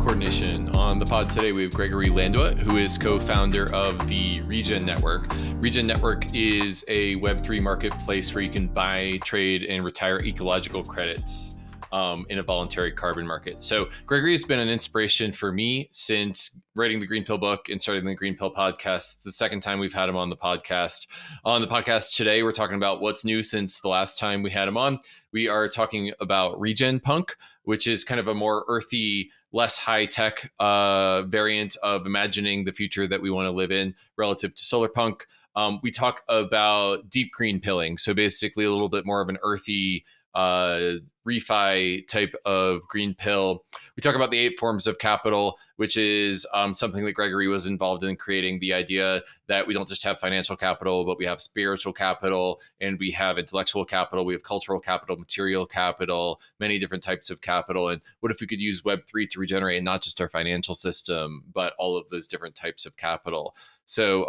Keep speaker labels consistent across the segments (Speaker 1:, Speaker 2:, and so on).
Speaker 1: coordination. On the pod today, we have Gregory Landua, who is co-founder of the Regen Network. Regen Network is a Web3 marketplace where you can buy, trade, and retire ecological credits in a voluntary carbon market. So Gregory has been an inspiration for me since writing the GreenPilled Book and starting the GreenPilled podcast. It's the second time we've had him on the podcast. On the podcast today, we're talking about what's new since the last time we had him on. We are talking about RegenPunk, which is kind of a more earthy, less high-tech variant of imagining the future that we want to live in relative to solarpunk. We talk about deep green pilling, so basically a little bit more of an earthy ReFi type of green pill. We talk about the 8 forms of capital, which is something that Gregory was involved in creating, the idea that we don't just have financial capital, but we have spiritual capital, and we have intellectual capital, we have cultural capital, material capital, many different types of capital. And what if we could use Web3 to regenerate not just our financial system, but all of those different types of capital? So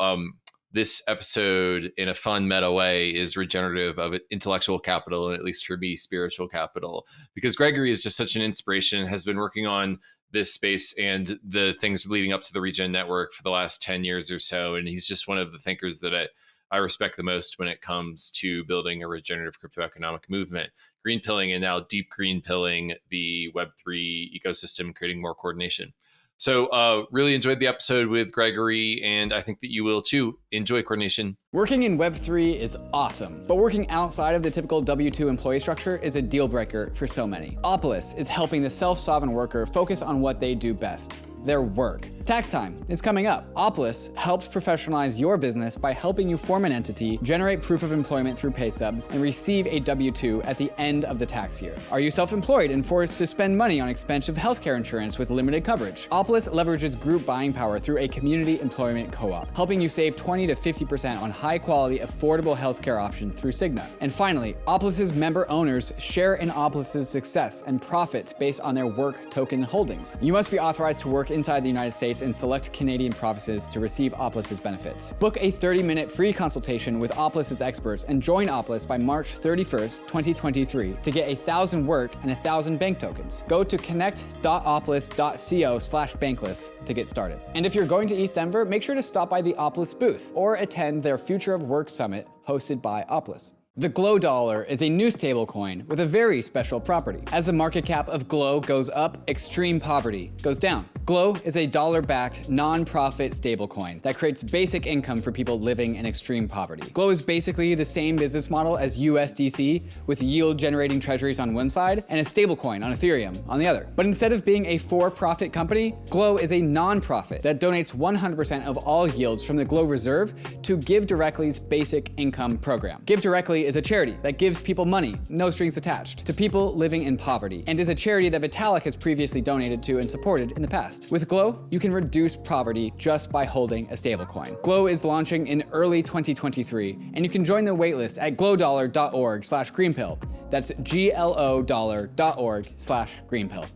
Speaker 1: this episode, in a fun meta way, is regenerative of intellectual capital, and at least for me, spiritual capital, because Gregory is just such an inspiration, has been working on this space and the things leading up to the Regen Network for the last 10 years or so. And he's just one of the thinkers that I respect the most when it comes to building a regenerative crypto economic movement, green pilling, and now deep green pilling the Web3 ecosystem, creating more coordination. So really enjoyed the episode with Gregory, and I think that you will too. Enjoy coordination.
Speaker 2: Working in Web3 is awesome, but working outside of the typical W-2 employee structure is a deal breaker for so many. OPOLIS is helping the self-sovereign worker focus on what they do best: their work. Tax time is coming up. OPOLIS helps professionalize your business by helping you form an entity, generate proof of employment through pay stubs, and receive a W-2 at the end of the tax year. Are you self-employed and forced to spend money on expensive healthcare insurance with limited coverage? OPOLIS leverages group buying power through a community employment co-op, helping you save 20 to 50% on high-quality, affordable healthcare options through Cigna. And finally, OPOLIS's member owners share in OPOLIS's success and profits based on their work token holdings. You must be authorized to work inside the United States and select Canadian provinces to receive OPOLIS's benefits. Book a 30-minute free consultation with OPOLIS's experts and join OPOLIS by March 31st, 2023 to get 1,000 work and 1,000 bank tokens. Go to connect.opolis.co/bankless to get started. And if you're going to ETH Denver, make sure to stop by the OPOLIS booth or attend their Future of Work Summit hosted by OPOLIS. The Glow dollar is a new stablecoin with a very special property. As the market cap of Glow goes up, extreme poverty goes down. Glow is a dollar-backed, non-profit stablecoin that creates basic income for people living in extreme poverty. Glow is basically the same business model as USDC, with yield-generating treasuries on one side and a stablecoin on Ethereum on the other. But instead of being a for-profit company, Glow is a non-profit that donates 100% of all yields from the Glow Reserve to Give Directly's basic income program. Give Directly is a charity that gives people money, no strings attached, to people living in poverty, and is a charity that Vitalik has previously donated to and supported in the past. With Glow, you can reduce poverty just by holding a stablecoin. Glow is launching in early 2023, and you can join the waitlist at glowdollar.org/greenpill. That's glodollar.org/greenpill.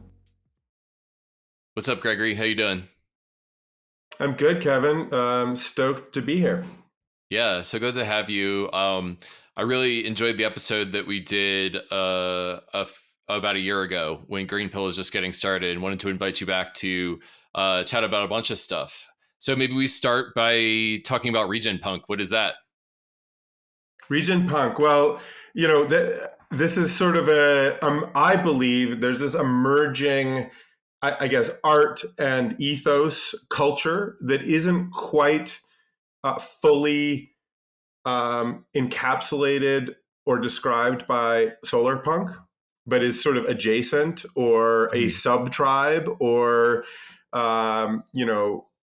Speaker 1: What's up, Gregory? How you doing?
Speaker 3: I'm good, Kevin. Stoked to be here.
Speaker 1: Yeah, so good to have you. I really enjoyed the episode that we did about a year ago when GreenPilled was just getting started, and wanted to invite you back to chat about a bunch of stuff. So maybe we start by talking about RegenPunk. What is that?
Speaker 3: RegenPunk. Well, you know, this is sort of I believe there's this emerging, I guess, art and ethos culture that isn't quite fully encapsulated or described by solarpunk, but is sort of adjacent or a sub-tribe or,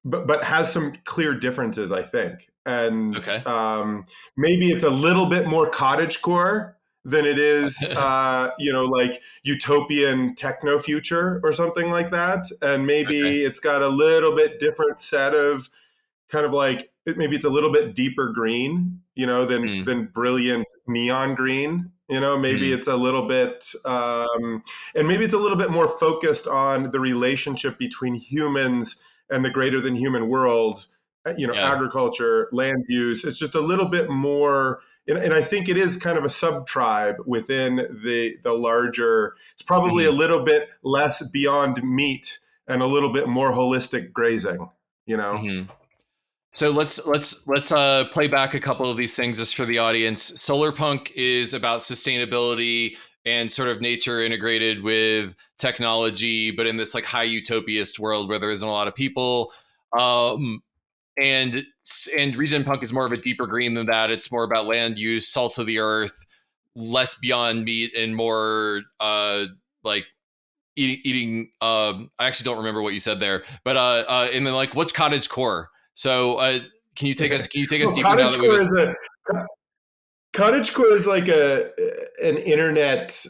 Speaker 3: but has some clear differences, I think. And maybe it's a little bit more cottagecore than it is, like utopian techno future or something like that. And maybe it's got a little bit different set of kind of like, maybe it's a little bit deeper green, than brilliant neon green. Maybe it's a little bit, and maybe it's a little bit more focused on the relationship between humans and the greater than human world, agriculture, land use. It's just a little bit more, and I think it is kind of a sub-tribe within the larger, it's probably a little bit less beyond meat and a little bit more holistic grazing, you know?
Speaker 1: Mm-hmm. So let's play back a couple of these things just for the audience. Solarpunk is about sustainability and sort of nature integrated with technology, but in this like high utopiast world where there isn't a lot of people. And RegenPunk is more of a deeper green than that. It's more about land use, salt of the earth, less beyond meat, and more like eating. I actually don't remember what you said there, but and then like what's cottagecore? So can you take us deeper now that we've
Speaker 3: cottagecore is like an internet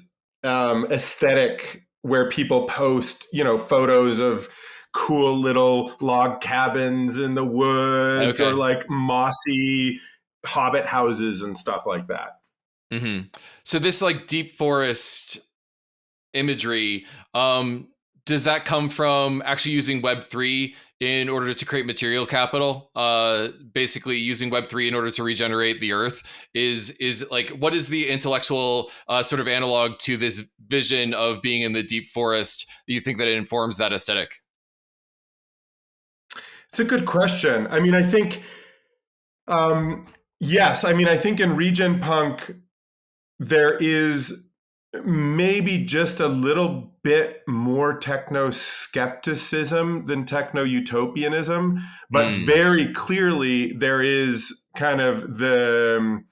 Speaker 3: aesthetic where people post, you know, photos of cool little log cabins in the woods, or like mossy hobbit houses and stuff like that.
Speaker 1: Mm-hmm. So this like deep forest imagery, does that come from actually using Web3 in order to create material capital? Basically using Web3 in order to regenerate the earth is like, what is the intellectual sort of analog to this vision of being in the deep forest? Do you think that it informs that aesthetic?
Speaker 3: It's a good question. I mean, I think, yes. I mean, I think in RegenPunk, there is maybe just a little bit more techno-skepticism than techno-utopianism, but very clearly there is kind of the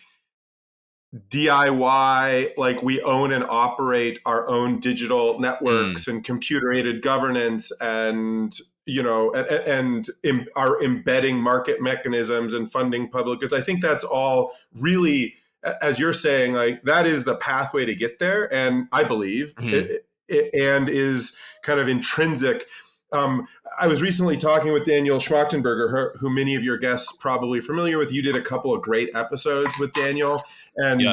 Speaker 3: DIY, like we own and operate our own digital networks and computer-aided governance, and you know, and are embedding market mechanisms and funding public goods. I think that's all really, as you're saying, like that is the pathway to get there, and I believe it and is kind of intrinsic. I was recently talking with Daniel Schmachtenberger, who many of your guests probably familiar with. You did a couple of great episodes with Daniel, and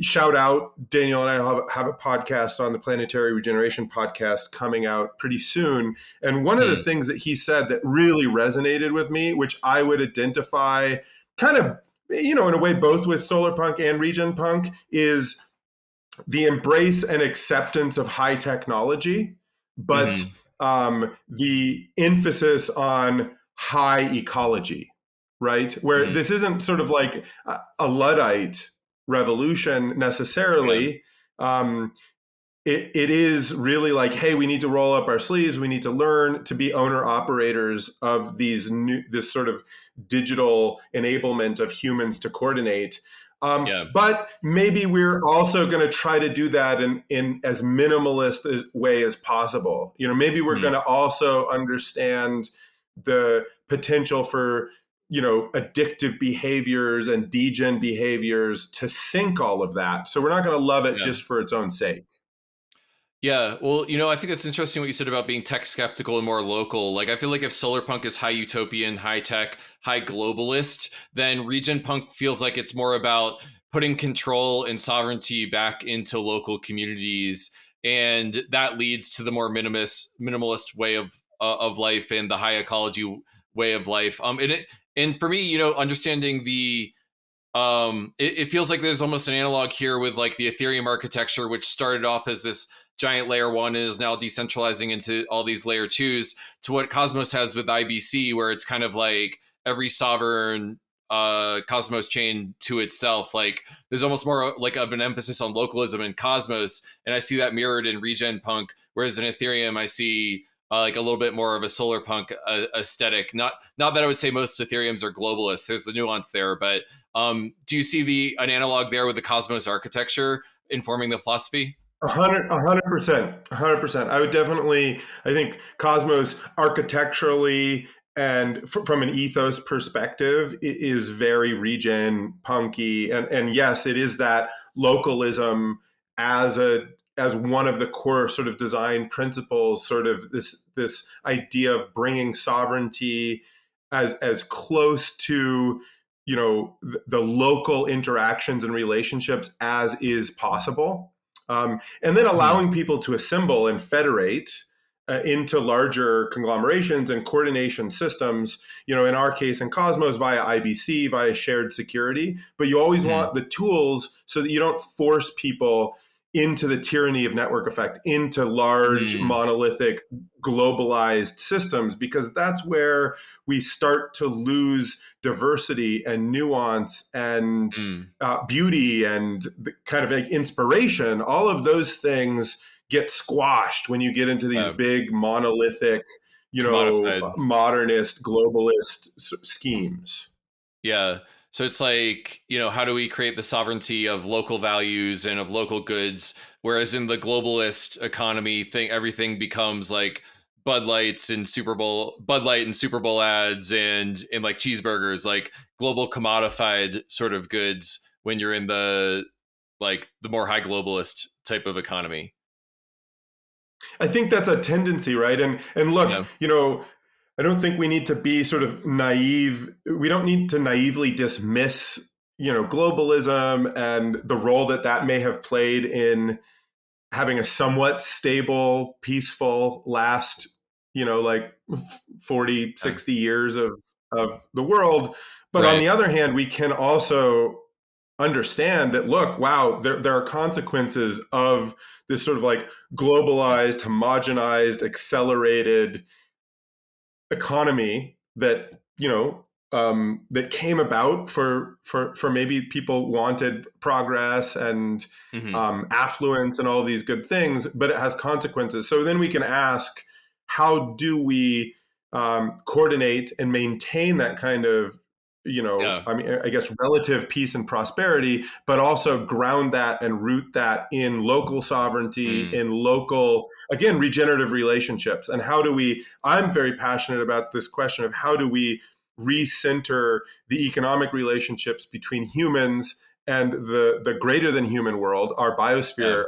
Speaker 3: shout out, Daniel and I have a podcast on the Planetary Regeneration podcast coming out pretty soon. And one of the things that he said that really resonated with me, which I would identify kind of, you know, in a way, both with Solarpunk and RegenPunk, is the embrace and acceptance of high technology, but the emphasis on high ecology, right? Where this isn't sort of like a Luddite revolution necessarily. It is really like, hey, we need to roll up our sleeves. We need to learn to be owner operators of this sort of digital enablement of humans to coordinate. But maybe we're also going to try to do that in as minimalist a way as possible. You know, maybe we're going to also understand the potential for, you know, addictive behaviors and degen behaviors to sync all of that. So we're not going to love it just for its own sake.
Speaker 1: Yeah, well, you know, I think it's interesting what you said about being tech skeptical and more local. Like, I feel like if Solarpunk is high utopian, high tech, high globalist, then RegenPunk feels like it's more about putting control and sovereignty back into local communities, and that leads to the more minimalist way of life and the high ecology way of life. And for me, you know, understanding the it feels like there's almost an analog here with like the Ethereum architecture, which started off as this giant layer one and is now decentralizing into all these layer twos, to what Cosmos has with IBC, where it's kind of like every sovereign Cosmos chain to itself. Like there's almost more like of an emphasis on localism in Cosmos, and I see that mirrored in RegenPunk, whereas in Ethereum I see like a little bit more of a Solarpunk aesthetic. Not that I would say most Ethereums are globalists. There's the nuance there, but do you see an analog there with the Cosmos architecture informing the philosophy?
Speaker 3: 100%. I would definitely, I think Cosmos architecturally and from an ethos perspective is very regen punky. And yes, it is that localism as one of the core sort of design principles, sort of this idea of bringing sovereignty as close to, you know, the local interactions and relationships as is possible. And then allowing people to assemble and federate into larger conglomerations and coordination systems, you know, in our case in Cosmos via IBC, via shared security. But you always want the tools so that you don't force people into the tyranny of network effect, into large, monolithic, globalized systems, because that's where we start to lose diversity and nuance and beauty and the kind of like inspiration. All of those things get squashed when you get into these big, monolithic, modernist, globalist schemes.
Speaker 1: Yeah. So it's like, how do we create the sovereignty of local values and of local goods? Whereas in the globalist economy, everything becomes like Bud Light and Super Bowl ads and like cheeseburgers, like global commodified sort of goods when you're in the more high globalist type of economy.
Speaker 3: I think that's a tendency, right? And look, I don't think we need to be sort of naive. We don't need to naively dismiss, globalism and the role that may have played in having a somewhat stable, peaceful last, 40, 60 years of the world. But on the other hand, we can also understand that, look, wow, there are consequences of this sort of like globalized, homogenized, accelerated economy that that came about for maybe people wanted progress and affluence and all of these good things, but it has consequences. So then we can ask, how do we coordinate and maintain that kind of I guess relative peace and prosperity, but also ground that and root that in local sovereignty, in local, again, regenerative relationships. And I'm very passionate about this question of how do we recenter the economic relationships between humans and the greater than human world, our biosphere,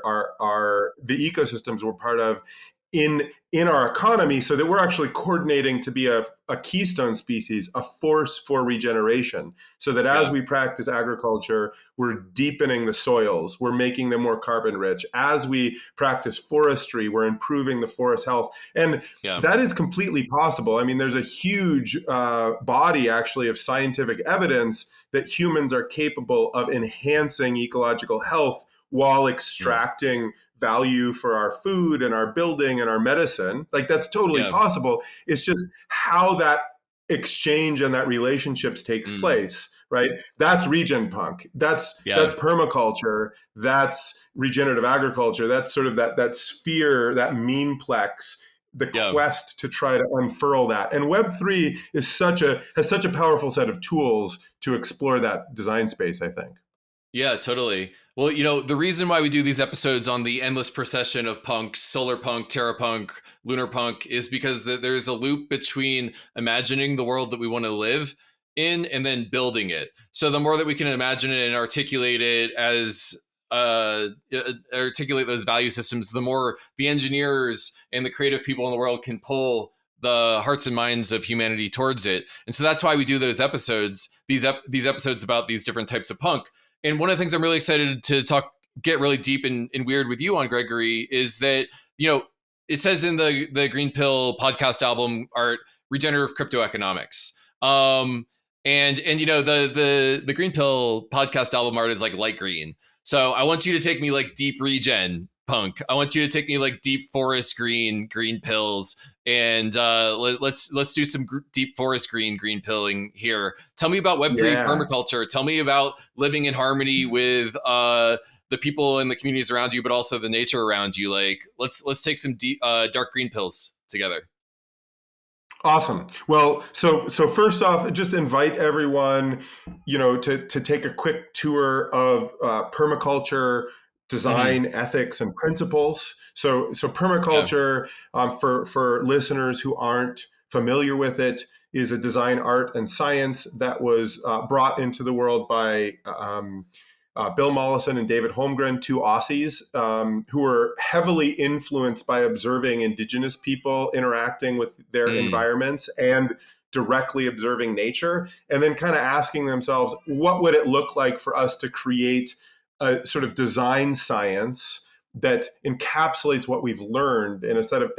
Speaker 3: the ecosystems we're part of in our economy, so that we're actually coordinating to be a keystone species, a force for regeneration, so that as we practice agriculture, we're deepening the soils, we're making them more carbon rich. As we practice forestry, we're improving the forest health. And that is completely possible. I mean, there's a huge body actually of scientific evidence that humans are capable of enhancing ecological health while extracting value for our food and our building and our medicine. Like, that's totally possible. It's just how that exchange and that relationships takes place, right? That's RegenPunk. That's permaculture. That's regenerative agriculture. That's sort of that sphere, that memeplex, the quest to try to unfurl that. And Web3 has such a powerful set of tools to explore that design space, I think.
Speaker 1: Yeah, totally. Well, the reason why we do these episodes on the endless procession of punks, solar punk, terra punk, lunar punk, is because there's a loop between imagining the world that we want to live in and then building it. So the more that we can imagine it and articulate it as articulate those value systems, the more the engineers and the creative people in the world can pull the hearts and minds of humanity towards it. And so that's why we do those episodes, these episodes about these different types of punk. And one of the things I'm really excited to get really deep and weird with you on, Gregory, is that, it says in the GreenPilled podcast album art, regenerative crypto economics. And the GreenPilled podcast album art is like light green. So I want you to take me like deep regen punk. I want you to take me like deep forest green pills. And let's do some deep forest green pilling here. Tell me about Web3 permaculture. Tell me about living in harmony with the people and the communities around you, but also the nature around you. Like, let's take some deep, dark green pills together.
Speaker 3: Awesome. Well, so first off, just invite everyone, to take a quick tour of permaculture design, ethics, and principles. So permaculture, for listeners who aren't familiar with it, is a design, art, and science that was brought into the world by Bill Mollison and David Holmgren, two Aussies who were heavily influenced by observing indigenous people interacting with their environments and directly observing nature, and then kind of asking themselves, what would it look like for us to create a sort of design science that encapsulates what we've learned in a set of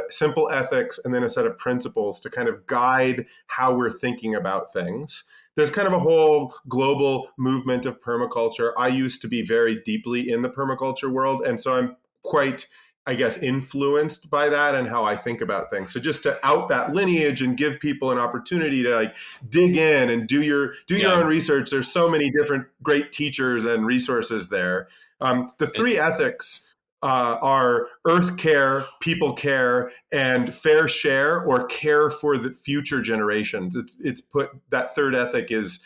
Speaker 3: simple ethics, and then a set of principles to kind of guide how we're thinking about things. There's kind of a whole global movement of permaculture. I used to be very deeply in the permaculture world, and so I'm quite, I guess, influenced by that and how I think about things. So just to out that lineage and give people an opportunity to like dig in and do your own research. There's so many different great teachers and resources there. The three ethics are earth care, people care, and fair share or care for the future generations. It's put, that third ethic is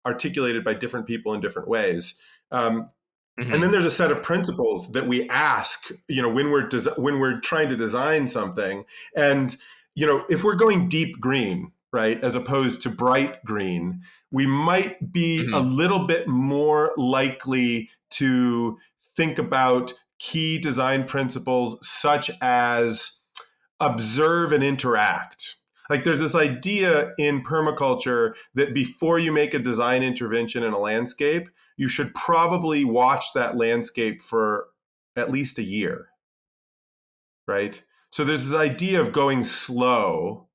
Speaker 3: articulated by different people in different ways. And then there's a set of principles that we ask, when we're trying to design something. And, if we're going deep green, right, as opposed to bright green, we might be a little bit more likely to think about key design principles such as observe and interact. Like there's this idea in permaculture that before you make a design intervention in a landscape, you should probably watch that landscape for at least a year, right? So there's this idea of going slow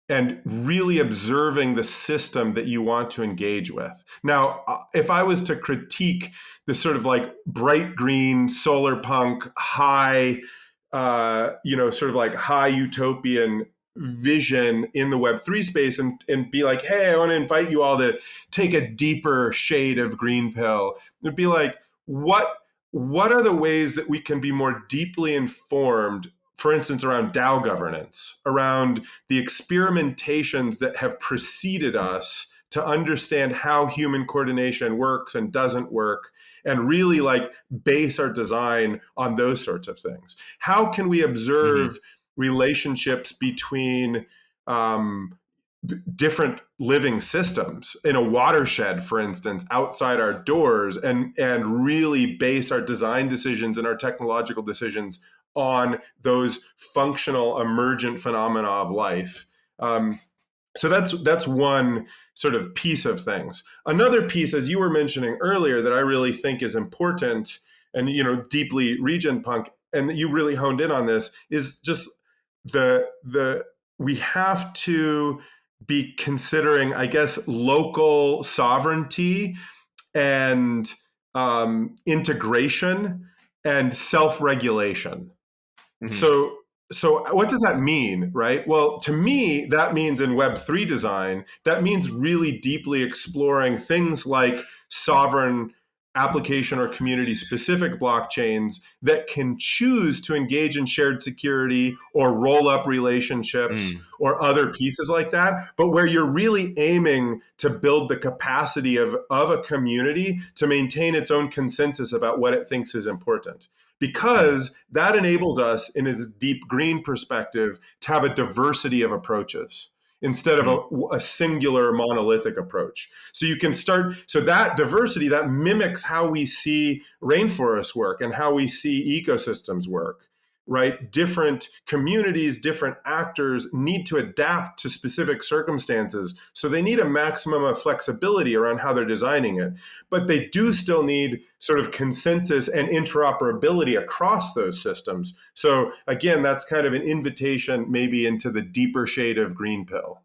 Speaker 3: and really observing the system that you want to engage with. Now, if I was to critique the sort of like bright green, solar punk, high, sort of like high utopian vision in the Web3 space and be like, hey, I want to invite you all to take a deeper shade of GreenPill. It'd be like, what are the ways that we can be more deeply informed, for instance, around DAO governance, around the experimentations that have preceded us to understand how human coordination works and doesn't work, and really like base our design on those sorts of things? How can we observe relationships between different living systems in a watershed, for instance, outside our doors, and really base our design decisions and our technological decisions on those functional emergent phenomena of life? So that's one sort of piece of things. Another piece, as you were mentioning earlier, that I really think is important and deeply RegenPunk, and you really honed in on this, is just we have to be considering, I guess, local sovereignty and integration and self-regulation. So what does that mean, right? Well, to me, that means in Web3 design, that means really deeply exploring things like sovereign application or community specific blockchains that can choose to engage in shared security or roll up relationships or other pieces like that, but where you're really aiming to build the capacity of a community to maintain its own consensus about what it thinks is important. Because that enables us, in its deep green perspective, to have a diversity of approaches instead of a singular monolithic approach. So you can start, so that diversity, that mimics how we see rainforests work and how we see ecosystems work, right? Different communities, different actors need to adapt to specific circumstances. So they need a maximum of flexibility around how they're designing it. But they do still need sort of consensus and interoperability across those systems. So again, that's kind of an invitation maybe into the deeper shade of GreenPill.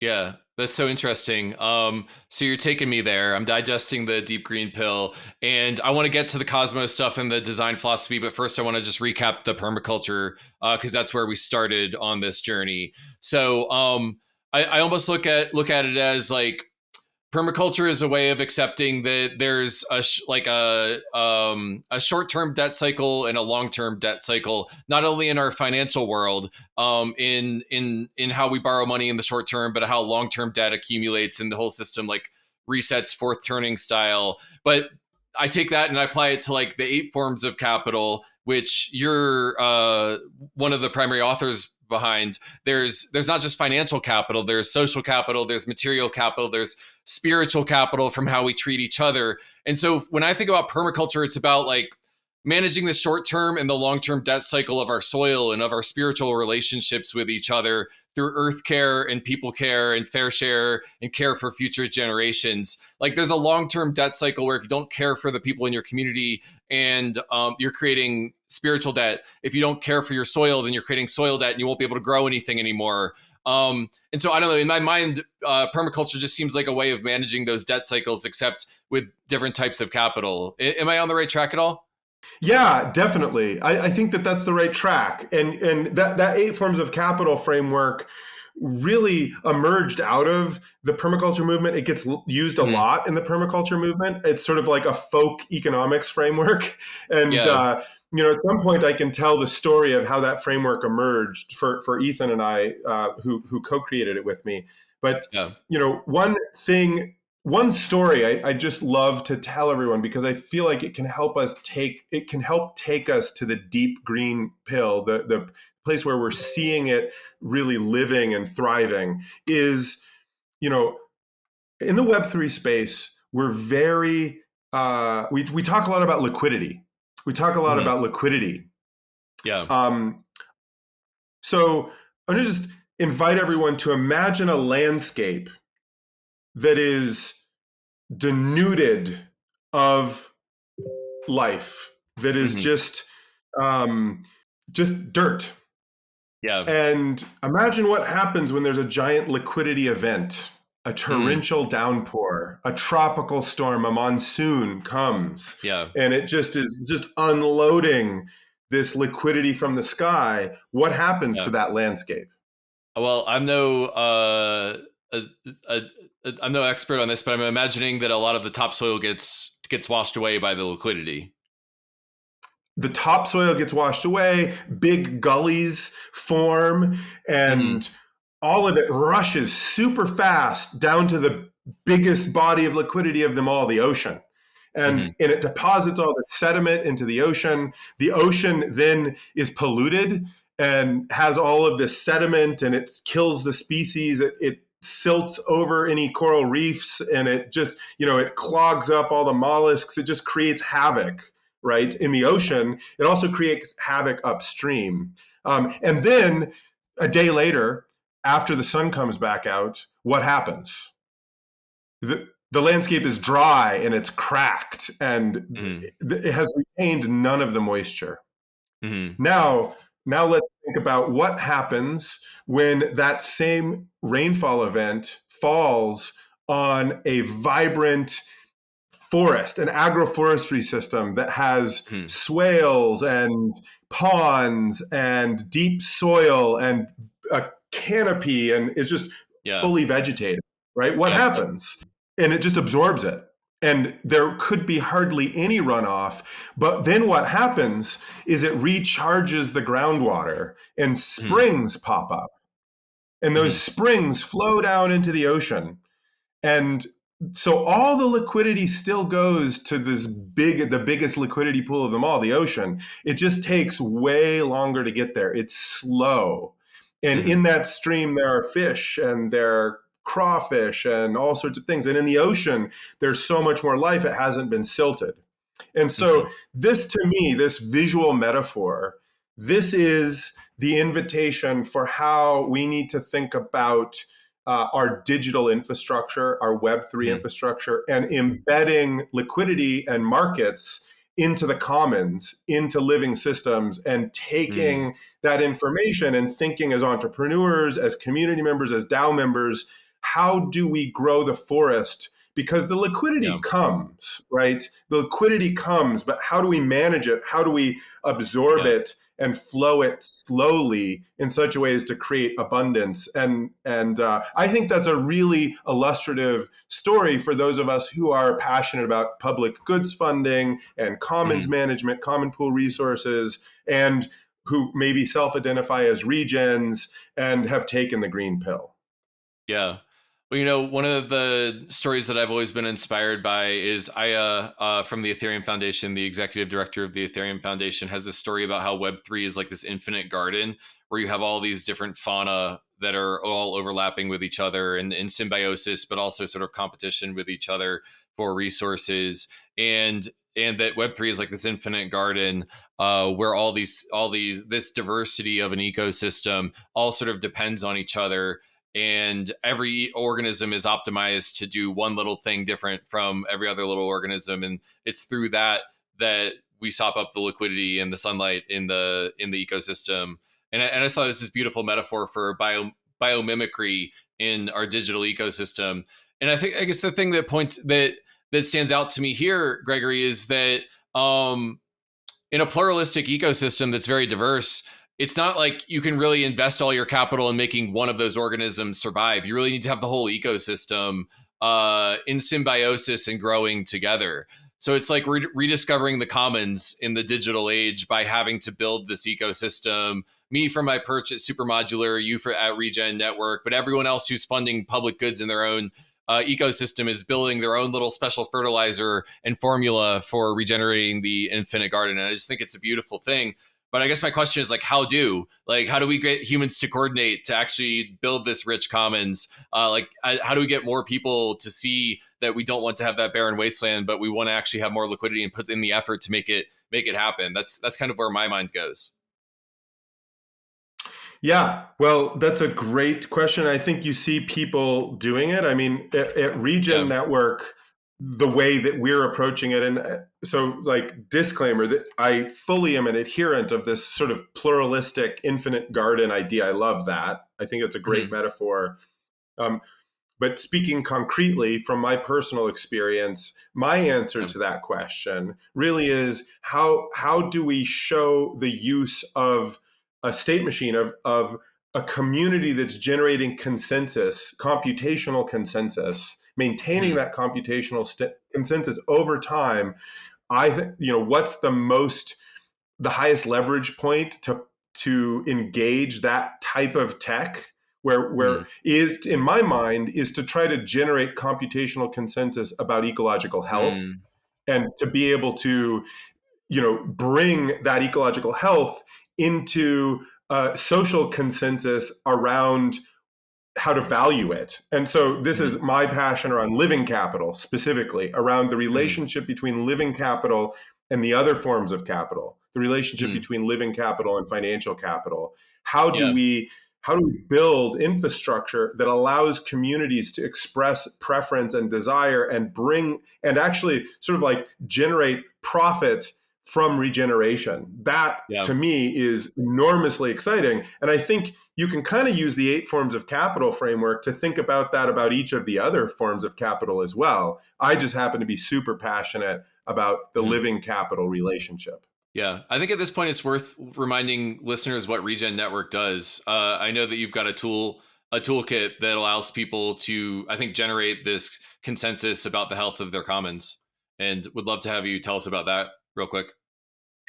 Speaker 1: Yeah, that's so interesting. So you're taking me there. I'm digesting the deep green pill, and I want to get to the Cosmos stuff and the design philosophy. But first, I want to just recap the permaculture because that's where we started on this journey. So I almost look at it as like permaculture is a way of accepting that there's a short-term debt cycle and a long-term debt cycle, not only in our financial world, in how we borrow money in the short term, but how long-term debt accumulates in the whole system, like resets, fourth turning style. But I take that and I apply it to like the 8 forms of capital, which you're one of the primary authors behind. There's not just financial capital, there's social capital, there's material capital, there's spiritual capital from how we treat each other. And so when I think about permaculture, it's about like managing the short term and the long term debt cycle of our soil and of our spiritual relationships with each other through earth care and people care and fair share and care for future generations. Like there's a long term debt cycle where if you don't care for the people in your community and you're creating spiritual debt, if you don't care for your soil, then you're creating soil debt and you won't be able to grow anything anymore. And so I don't know, in my mind, permaculture just seems like a way of managing those debt cycles, except with different types of capital. Am I on the right track at all?
Speaker 3: Yeah, definitely. I think that that's the right track. And that 8 forms of capital framework really emerged out of the permaculture movement. It gets used a lot in the permaculture movement. It's sort of like a folk economics framework. And, at some point I can tell the story of how that framework emerged for Ethan and I, who co-created it with me. But, one story I just love to tell everyone, because I feel like it can help take us to the deep green pill, the place where we're seeing it really living and thriving, is, in the Web3 space, we're very, we talk a lot about liquidity.
Speaker 1: Yeah.
Speaker 3: So I'm going to just invite everyone to imagine a landscape that is denuded of life, that is just dirt.
Speaker 1: Yeah.
Speaker 3: And imagine what happens when there's a giant liquidity event, a torrential downpour, a tropical storm, a monsoon comes.
Speaker 1: Yeah.
Speaker 3: And it just is just unloading this liquidity from the sky. What happens to that landscape?
Speaker 1: Well, I'm no expert on this, but I'm imagining that a lot of the topsoil gets washed away by the liquidity.
Speaker 3: The topsoil gets washed away, big gullies form, and all of it rushes super fast down to the biggest body of liquidity of them all, the ocean. And it deposits all the sediment into the ocean. The ocean then is polluted and has all of this sediment, and it kills the species. It silts over any coral reefs, and it just, it clogs up all the mollusks. It just creates havoc, right, in the ocean. It also creates havoc upstream. And then a day later, after the sun comes back out, what happens? The landscape is dry and it's cracked, and it has retained none of the moisture. Now let's think about what happens when that same rainfall event falls on a vibrant forest, an agroforestry system that has swales and ponds and deep soil and a canopy and is just fully vegetated, right? What happens? And it just absorbs it. And there could be hardly any runoff. But then what happens is it recharges the groundwater and springs pop up. And those springs flow down into the ocean. And so all the liquidity still goes to the biggest liquidity pool of them all, the ocean. It just takes way longer to get there. It's slow. And in that stream, there are fish and there are crawfish and all sorts of things. And in the ocean, there's so much more life, it hasn't been silted. And so this, to me, this visual metaphor, this is the invitation for how we need to think about our digital infrastructure, our Web3 infrastructure, and embedding liquidity and markets into the commons, into living systems, and taking that information and thinking as entrepreneurs, as community members, as DAO members, how do we grow the forest? Because the liquidity comes, right? The liquidity comes, but how do we manage it? How do we absorb it and flow it slowly in such a way as to create abundance? And I think that's a really illustrative story for those of us who are passionate about public goods funding and commons management, common pool resources, and who maybe self-identify as regens and have taken the green pill.
Speaker 1: Yeah. Well, one of the stories that I've always been inspired by is from the Ethereum Foundation, the executive director of the Ethereum Foundation has this story about how Web3 is like this infinite garden where you have all these different fauna that are all overlapping with each other and in symbiosis, but also sort of competition with each other for resources. And that Web3 is like this infinite garden where this diversity of an ecosystem all sort of depends on each other, and every organism is optimized to do one little thing different from every other little organism, and it's through that we sop up the liquidity and the sunlight in the ecosystem. And I just thought this is a beautiful metaphor for biomimicry in our digital ecosystem. And I guess the thing that stands out to me here, Gregory, is that in a pluralistic ecosystem that's very diverse, it's not like you can really invest all your capital in making one of those organisms survive. You really need to have the whole ecosystem in symbiosis and growing together. So it's like rediscovering the commons in the digital age by having to build this ecosystem. Me for my perch at Supermodular, you at Regen Network, but everyone else who's funding public goods in their own ecosystem is building their own little special fertilizer and formula for regenerating the infinite garden. And I just think it's a beautiful thing. But I guess my question is like, how do we get humans to coordinate to actually build this rich commons? How do we get more people to see that we don't want to have that barren wasteland, but we want to actually have more liquidity and put in the effort to make it happen? That's kind of where my mind goes.
Speaker 3: Yeah, well, that's a great question. I think you see people doing it. I mean, at Regen Network, the way that we're approaching it, and so like disclaimer that I fully am an adherent of this sort of pluralistic infinite garden idea. I love that. I think it's a great metaphor. But speaking concretely from my personal experience, my answer to that question really is how do we show the use of a state machine, of a community that's generating consensus, computational consensus, maintaining that computational consensus over time. I think, what's the highest leverage point to engage that type of tech, where is, in my mind, is to try to generate computational consensus about ecological health, and to be able to, bring that ecological health into social consensus around how to value it. And so this is my passion around living capital, specifically around the relationship between living capital and the other forms of capital, the relationship between living capital and financial capital. How do we build infrastructure that allows communities to express preference and desire and actually sort of like generate profit from regeneration? That to me is enormously exciting. And I think you can kind of use the 8 forms of capital framework to think about that about each of the other forms of capital as well. I just happen to be super passionate about the living capital relationship.
Speaker 1: Yeah, I think at this point it's worth reminding listeners what Regen Network does. I know that you've got a toolkit that allows people to, I think, generate this consensus about the health of their commons, and would love to have you tell us about that real quick.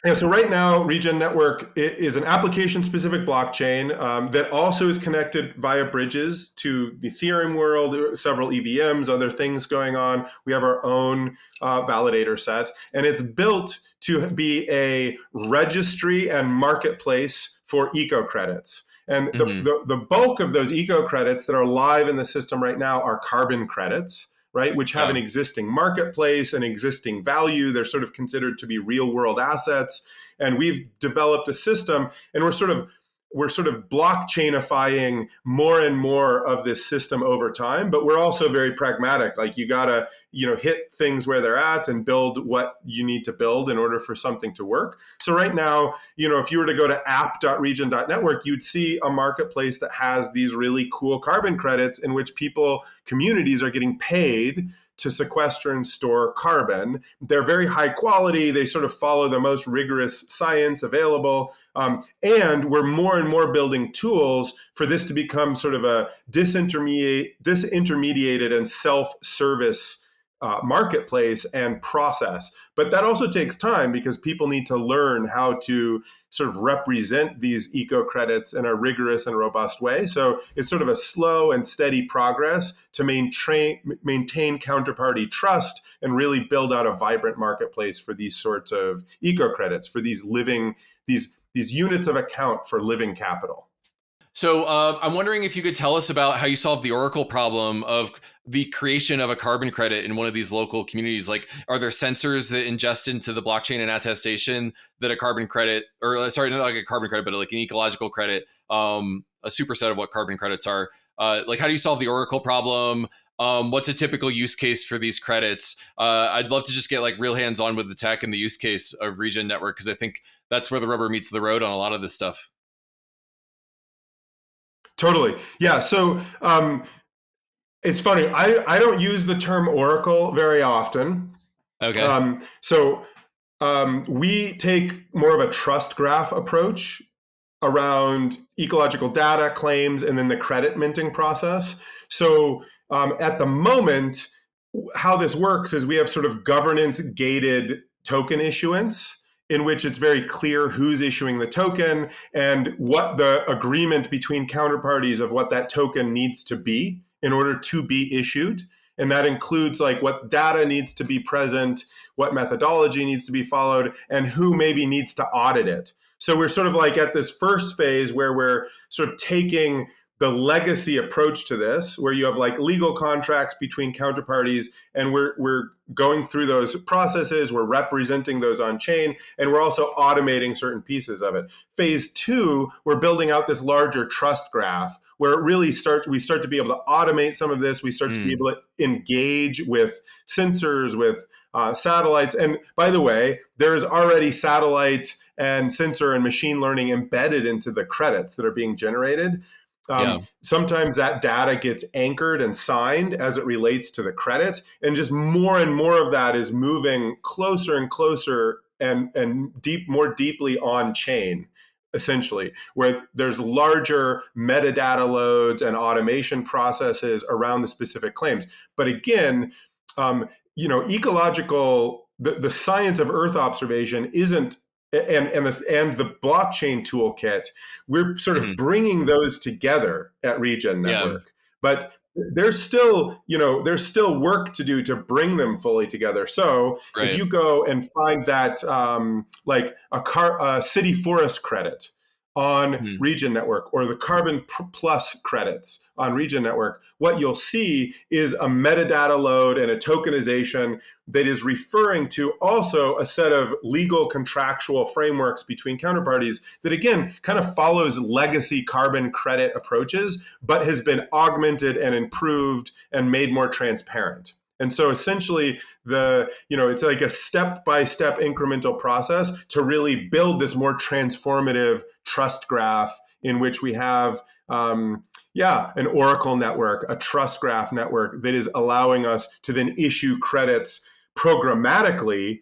Speaker 3: Yeah, so right now, Regen Network is an application-specific blockchain that also is connected via bridges to the Ethereum world, several EVMs, other things going on. We have our own validator set, and it's built to be a registry and marketplace for eco credits. And the bulk of those eco credits that are live in the system right now are carbon credits, right, which have an existing marketplace, an existing value. They're sort of considered to be real world assets. And we've developed a system, and we're sort of blockchainifying more and more of this system over time, but we're also very pragmatic. Like, you gotta, hit things where they're at and build what you need to build in order for something to work. So right now, if you were to go to app.regen.network, you'd see a marketplace that has these really cool carbon credits in which communities are getting paid to sequester and store carbon. They're very high quality. They sort of follow the most rigorous science available. And we're more and more building tools for this to become sort of a disintermediated and self-service marketplace and process. But that also takes time, because people need to learn how to sort of represent these eco credits in a rigorous and robust way. So it's sort of a slow and steady progress to maintain counterparty trust and really build out a vibrant marketplace for these sorts of eco credits, for these units of account for living capital.
Speaker 1: So I'm wondering if you could tell us about how you solved the Oracle problem of the creation of a carbon credit in one of these local communities. Like, are there sensors that ingest into the blockchain and attestation that a carbon credit, or sorry, not like a carbon credit, but like an ecological credit, a superset of what carbon credits are? Like, how do you solve the Oracle problem? What's a typical use case for these credits? I'd love to just get like real hands-on with the tech and the use case of Regen Network, because I think that's where the rubber meets the road on a lot of this stuff.
Speaker 3: Totally. Yeah. So it's funny. I don't use the term Oracle very often.
Speaker 1: Okay.
Speaker 3: We take more of a trust graph approach around ecological data claims and then the credit minting process. So at the moment, how this works is we have sort of governance gated token issuance, in which it's very clear who's issuing the token and what the agreement between counterparties of what that token needs to be in order to be issued. And that includes like what data needs to be present, what methodology needs to be followed, and who maybe needs to audit it. So we're sort of like at this first phase where we're sort of taking the legacy approach to this, where you have like legal contracts between counterparties, and we're going through those processes, we're representing those on chain, and we're also automating certain pieces of it. Phase two, we're building out this larger trust graph where it really we start to be able to automate some of this. We start to be able to engage with sensors, with satellites. And by the way, there's already satellite and sensor and machine learning embedded into the credits that are being generated. Sometimes that data gets anchored and signed as it relates to the credits, and just more and more of that is moving closer and closer and more deeply on chain, essentially, where there's larger metadata loads and automation processes around the specific claims. But again, ecological, the science of Earth observation isn't, and the blockchain toolkit, we're sort of bringing those together at Regen Network. But there's still work to do to bring them fully together. So if you go and find that like a city forest credit on Regen Network, or the Carbon Plus credits on Regen Network, what you'll see is a metadata load and a tokenization that is referring to also a set of legal contractual frameworks between counterparties that, again, kind of follows legacy carbon credit approaches, but has been augmented and improved and made more transparent. And so essentially it's like a step-by-step incremental process to really build this more transformative trust graph in which we have an Oracle network, a trust graph network that is allowing us to then issue credits programmatically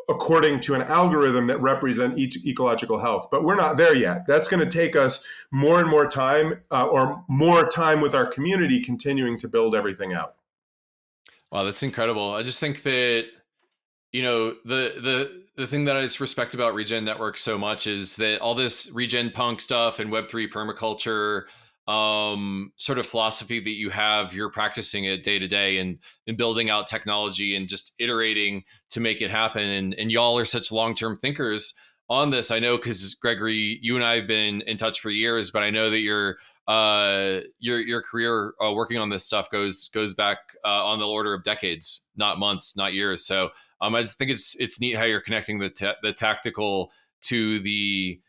Speaker 3: according to an algorithm that represent each ecological health. But we're not there yet. That's going to take us more and more time, or more time with our community continuing to build everything out.
Speaker 1: Wow, that's incredible. I just think that, the thing that I just respect about Regen Network so much is that all this RegenPunk stuff and Web3 permaculture sort of philosophy that you have, you're practicing it day to day and building out technology and just iterating to make it happen. And y'all are such long-term thinkers on this. I know because Gregory, you and I have been in touch for years, but I know that your career working on this stuff goes back on the order of decades, not months, not years. So I just think it's neat how you're connecting the tactical to the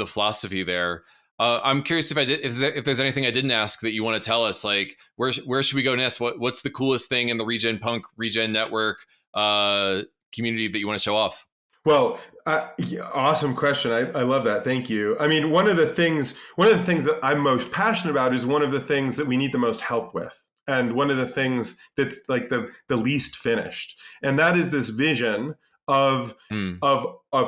Speaker 1: philosophy there. I'm curious if there's anything I didn't ask that you want to tell us. Like, where should we go next? What's the coolest thing in the RegenPunk Regen Network community that you want to show off?
Speaker 3: Well, awesome question. I love that. Thank you. I mean, one of the things that I'm most passionate about is one of the things that we need the most help with, and one of the things that's like the least finished, and that is this vision of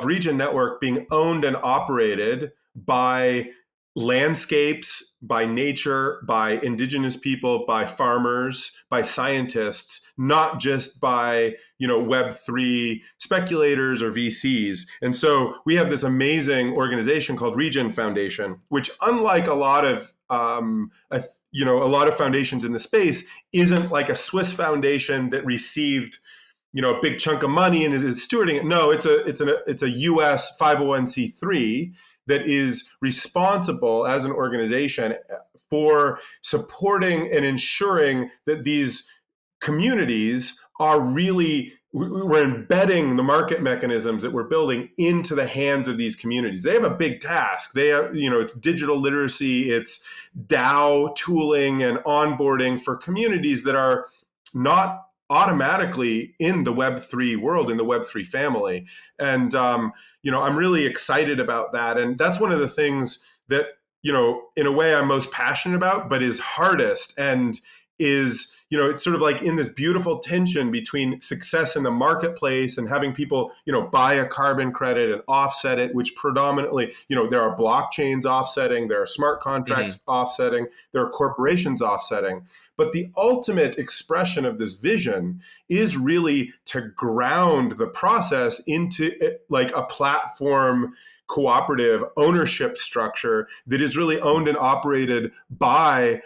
Speaker 3: Regen Network being owned and operated by landscapes, by nature, by indigenous people, by farmers, by scientists, not just by Web3 speculators or VCs. And so we have this amazing organization called Regen Foundation, which, unlike a lot of foundations in the space, isn't like a Swiss foundation that received a big chunk of money and is stewarding it. No, it's a US 501c3 that is responsible as an organization for supporting and ensuring that these communities are really, we're embedding the market mechanisms that we're building into the hands of these communities. They have a big task. They have, it's digital literacy, it's DAO tooling and onboarding for communities that are not automatically in the Web3 world, in the Web3 family. And, I'm really excited about that. And that's one of the things that, in a way I'm most passionate about, but is hardest, and is, it's sort of like in this beautiful tension between success in the marketplace and having people, buy a carbon credit and offset it, which predominantly, there are blockchains offsetting, there are smart contracts offsetting, there are corporations offsetting. But the ultimate expression of this vision is really to ground the process into like a platform cooperative ownership structure that is really owned and operated by,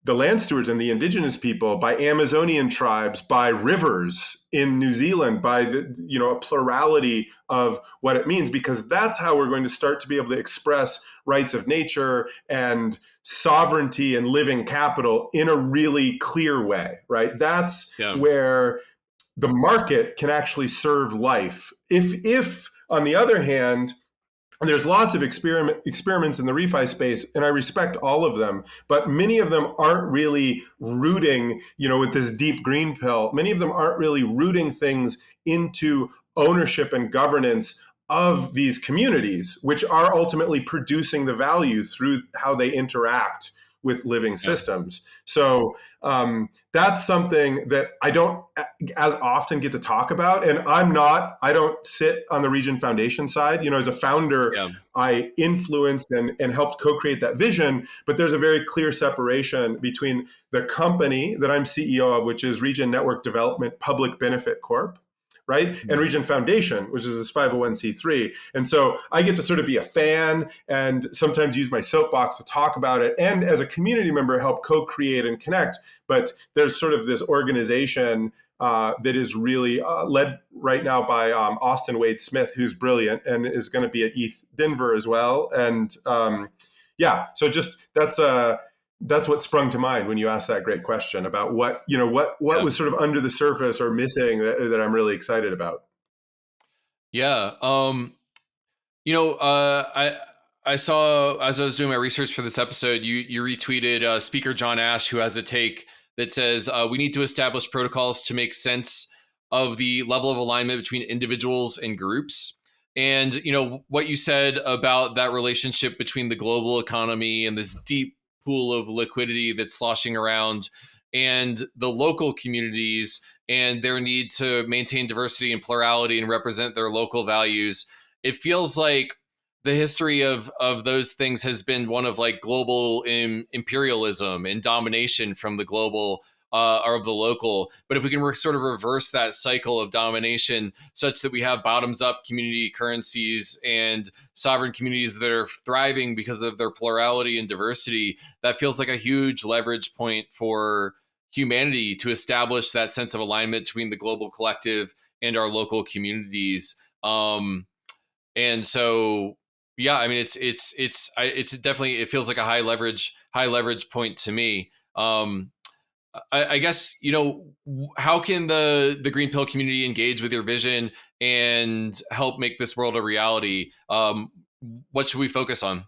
Speaker 3: the land stewards and the indigenous people, by Amazonian tribes, by rivers in New Zealand, by a plurality of what it means, because that's how we're going to start to be able to express rights of nature and sovereignty and living capital in a really clear way, right? That's where the market can actually serve life. If on the other hand, and there's lots of experiments in the ReFi space, and I respect all of them, but many of them aren't really rooting, with this deep green pill, many of them aren't really rooting things into ownership and governance of these communities, which are ultimately producing the value through how they interact with living systems. So that's something that I don't as often get to talk about. And I don't sit on the Regen Foundation side. As a founder, I influenced and helped co-create that vision, but there's a very clear separation between the company that I'm CEO of, which is Regen Network Development Public Benefit Corp., right? And Regen Foundation, which is this 501c3. And so I get to sort of be a fan and sometimes use my soapbox to talk about it. And as a community member, help co-create and connect. But there's sort of this organization that is really led right now by Austin Wade Smith, who's brilliant and is going to be at ETH Denver as well. And so just that's what sprung to mind when you asked that great question about what was sort of under the surface or missing that I'm really excited about.
Speaker 1: Yeah. I saw, as I was doing my research for this episode, you retweeted Speaker John Ash, who has a take that says, we need to establish protocols to make sense of the level of alignment between individuals and groups. And, what you said about that relationship between the global economy and this deep pool of liquidity that's sloshing around and the local communities and their need to maintain diversity and plurality and represent their local values. It feels like the history of those things has been one of like global imperialism and domination from the global or of the local. But if we can sort of reverse that cycle of domination such that we have bottoms up community currencies and sovereign communities that are thriving because of their plurality and diversity, that feels like a huge leverage point for humanity to establish that sense of alignment between the global collective and our local communities. And so, yeah, I mean, it's definitely, it feels like a high leverage point to me. I guess, how can the GreenPilled community engage with your vision and help make this world a reality? What should we focus on?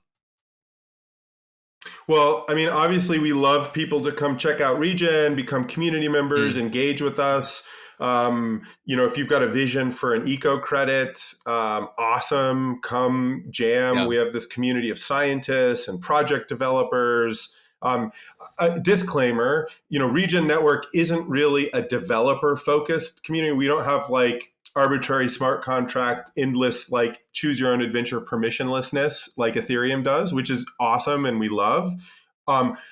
Speaker 3: Well, I mean, obviously we love people to come check out Regen, become community members, engage with us. If you've got a vision for an eco credit, awesome, come jam. Yeah. We have this community of scientists and project developers. A disclaimer, Regen Network isn't really a developer focused community. We don't have like arbitrary smart contract, endless, like choose your own adventure permissionlessness like Ethereum does, which is awesome and we love.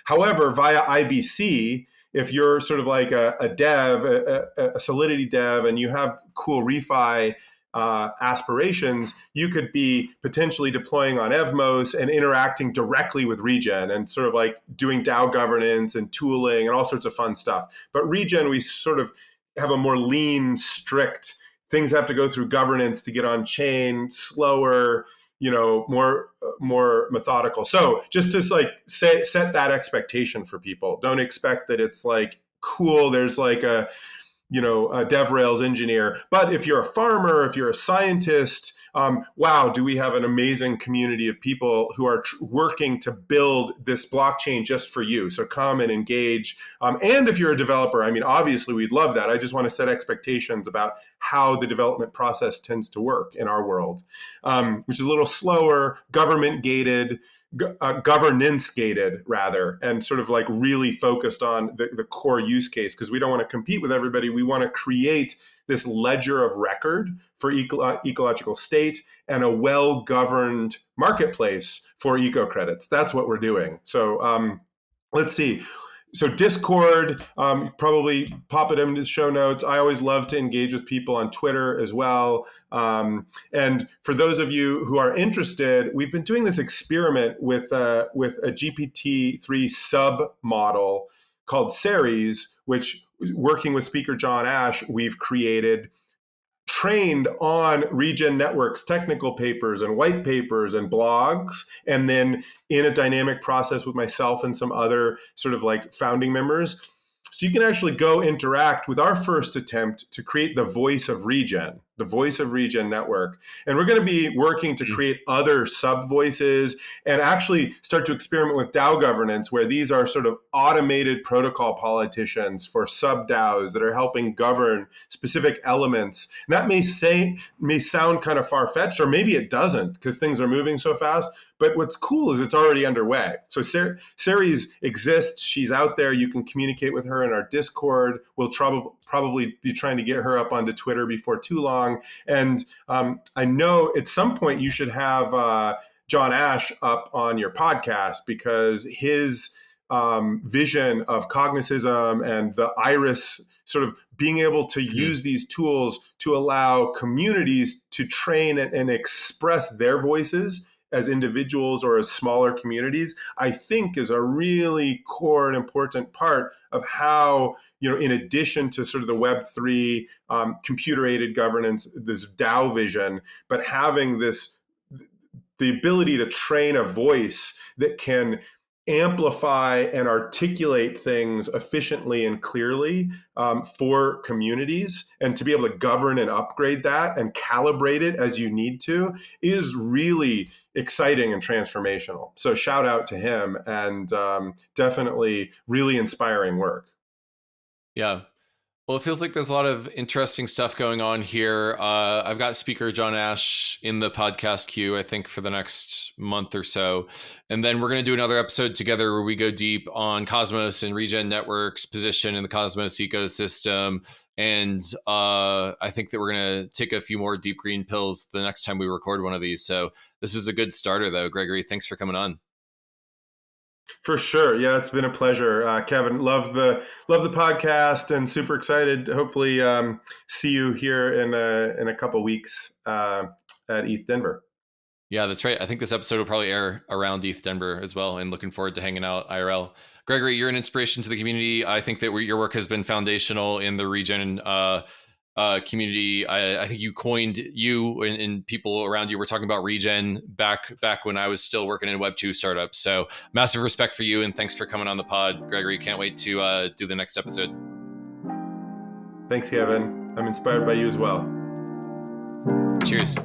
Speaker 3: However, via IBC, if you're sort of like a dev, a Solidity dev, and you have cool ReFi aspirations, you could be potentially deploying on Evmos and interacting directly with Regen and sort of like doing DAO governance and tooling and all sorts of fun stuff. But Regen, we sort of have a more lean, strict, things have to go through governance to get on chain, slower, more methodical. So just to like set that expectation for people. Don't expect that it's like cool. There's like a DevRails engineer. But if you're a farmer, if you're a scientist, wow, do we have an amazing community of people who are working to build this blockchain just for you. So come and engage. And if you're a developer, I mean, obviously we'd love that. I just want to set expectations about how the development process tends to work in our world, which is a little slower, government gated, governance gated rather, and sort of like really focused on the core use case, because we don't want to compete with everybody. We want to create this ledger of record for ecological state and a well-governed marketplace for eco credits. That's what we're doing. So let's see. So Discord, probably pop it into the show notes. I always love to engage with people on Twitter as well. And for those of you who are interested, we've been doing this experiment with a GPT-3 sub model called Ceres, which, working with Speaker John Ash, we've created, trained on Regen Network's technical papers and white papers and blogs, and then in a dynamic process with myself and some other sort of like founding members. So you can actually go interact with our first attempt to create the voice of Regen, the voice of Regen Network. And we're going to be working to create other sub voices and actually start to experiment with DAO governance, where these are sort of automated protocol politicians for sub DAOs that are helping govern specific elements. And that may sound kind of far-fetched, or maybe it doesn't, because things are moving so fast. But what's cool is it's already underway. So Ceres exists. She's out there. You can communicate with her in our Discord. We'll probably be trying to get her up onto Twitter before too long. And I know at some point you should have John Ash up on your podcast, because his vision of cognitism and the iris, sort of being able to use these tools to allow communities to train and express their voices as individuals or as smaller communities, I think is a really core and important part of how, in addition to sort of the Web3 computer-aided governance, this DAO vision, but having the ability to train a voice that can amplify and articulate things efficiently and clearly for communities, and to be able to govern and upgrade that and calibrate it as you need to, is really exciting and transformational. So shout out to him, and definitely really inspiring work.
Speaker 1: Yeah. Well, it feels like there's a lot of interesting stuff going on here. I've got Speaker John Ash in the podcast queue, I think, for the next month or so. And then we're going to do another episode together where we go deep on Cosmos and Regen Network's position in the Cosmos ecosystem. And I think that we're going to take a few more deep green pills the next time we record one of these. So this is a good starter, though. Gregory, thanks for coming on.
Speaker 3: For sure. Yeah, it's been a pleasure. Kevin, love the podcast, and super excited to hopefully see you here in a couple weeks at ETH Denver.
Speaker 1: Yeah, that's right. I think this episode will probably air around ETH Denver as well, and looking forward to hanging out IRL. Gregory, you're an inspiration to the community. I think that your work has been foundational in the Regen community. I think you and people around you were talking about Regen back when I was still working in Web2 startups. So massive respect for you, and thanks for coming on the pod, Gregory. Can't wait to do the next episode.
Speaker 3: Thanks, Kevin. I'm inspired by you as well.
Speaker 1: Cheers.